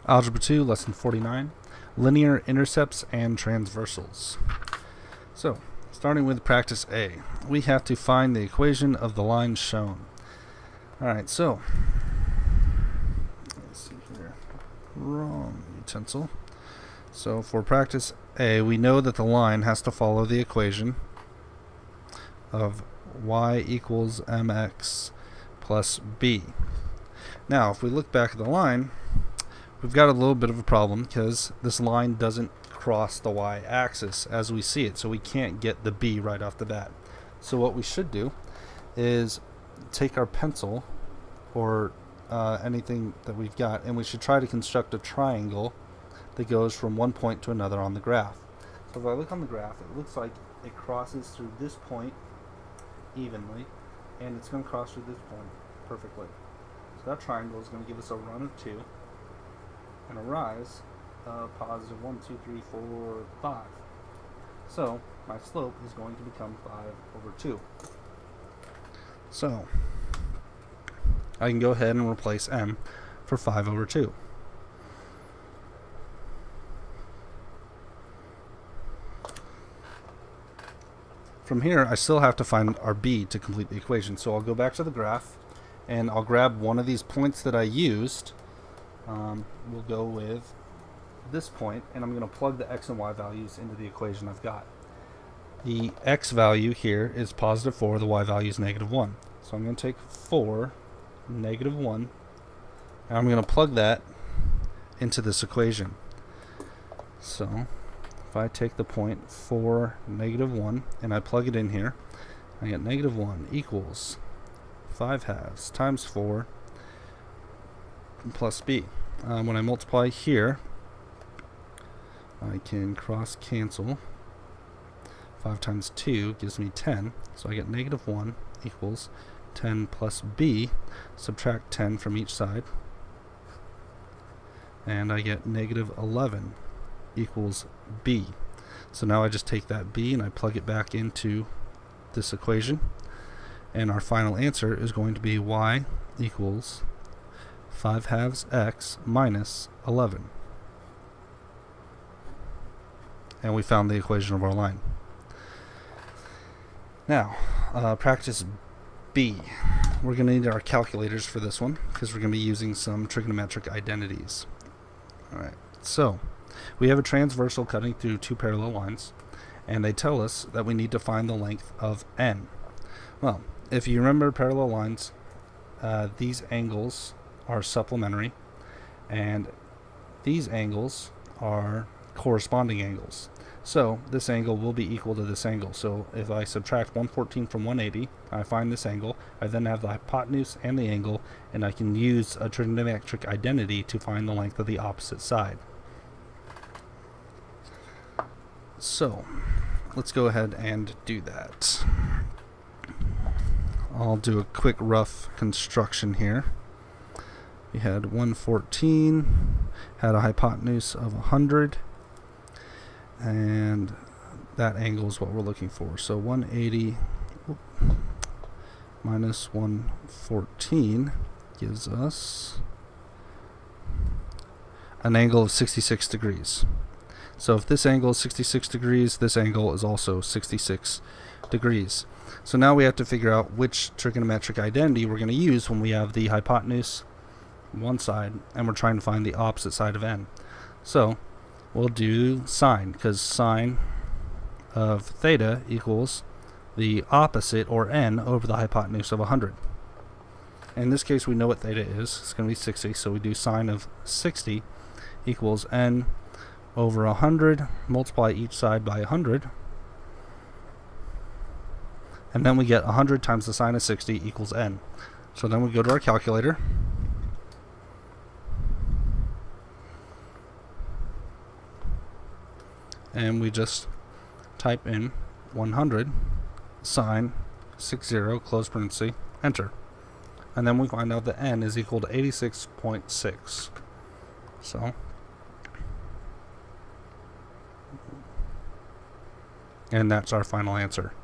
Algebra 2, Lesson 49, Linear Intercepts and Transversals. So, starting with practice A, we have to find the equation of the line shown. Alright, so, let's see here, wrong utensil. So for practice A, we know that the line has to follow the equation of y equals mx plus b. Now, if we look back at the line, we've got a little bit of a problem because this line doesn't cross the y-axis as we see it, so we can't get the b right off the bat. So what we should do is take our pencil or anything that we've got, and we should try to construct a triangle that goes from one point to another on the graph. So if I look on the graph, it looks like it crosses through this point evenly, and it's going to cross through this point perfectly. So that triangle is going to give us a run of 2 and a rise of positive 1, 2, 3, 4, 5. So my slope is going to become 5 over 2. So I can go ahead and replace m for 5 over 2. From here, I still have to find our b to complete the equation. So I'll go back to the graph, and I'll grab one of these points that I used. We'll go with this point, and I'm going to plug the x and y values into the equation I've got. The x value here is positive 4, the y value is negative 1. So I'm going to take 4, negative 1, and I'm going to plug that into this equation. So if I take the point 4, negative 1, and I plug it in here, I get negative 1 equals 5 halves times 4 plus b. When I multiply here, I can cross cancel. 5 times 2 gives me 10, so I get negative 1 equals 10 plus b. Subtract 10 from each side, and I get negative 11 equals b. So now I just take that b and I plug it back into this equation, and our final answer is going to be y equals 5 halves x minus 11. And we found the equation of our line. Now, practice B. We're going to need our calculators for this one because we're going to be using some trigonometric identities. Alright, so we have a transversal cutting through two parallel lines, and they tell us that we need to find the length of n. Well, if you remember parallel lines, these angles are supplementary, and these angles are corresponding angles. So this angle will be equal to this angle. So if I subtract 114 from 180, I find this angle. I then have the hypotenuse and the angle, and I can use a trigonometric identity to find the length of the opposite side. So let's go ahead and do that. I'll do a quick rough construction here. We had 114, had a hypotenuse of 100, and that angle is what we're looking for. So 180 minus 114 gives us an angle of 66 degrees. So if this angle is 66 degrees, this angle is also 66 degrees. So now we have to figure out which trigonometric identity we're going to use when we have the hypotenuse one side and we're trying to find the opposite side of n. So we'll do sine, because sine of theta equals the opposite, or n, over the hypotenuse of 100. In this case, we know what theta is. It's going to be 60, so we do sine of 60 equals n over 100, multiply each side by 100, and then we get 100 times the sine of 60 equals n. So then we go to our calculator, and we just type in 100 sine 60, close parenthesis, enter. And then we find out that n is equal to 86.6. So, and that's our final answer.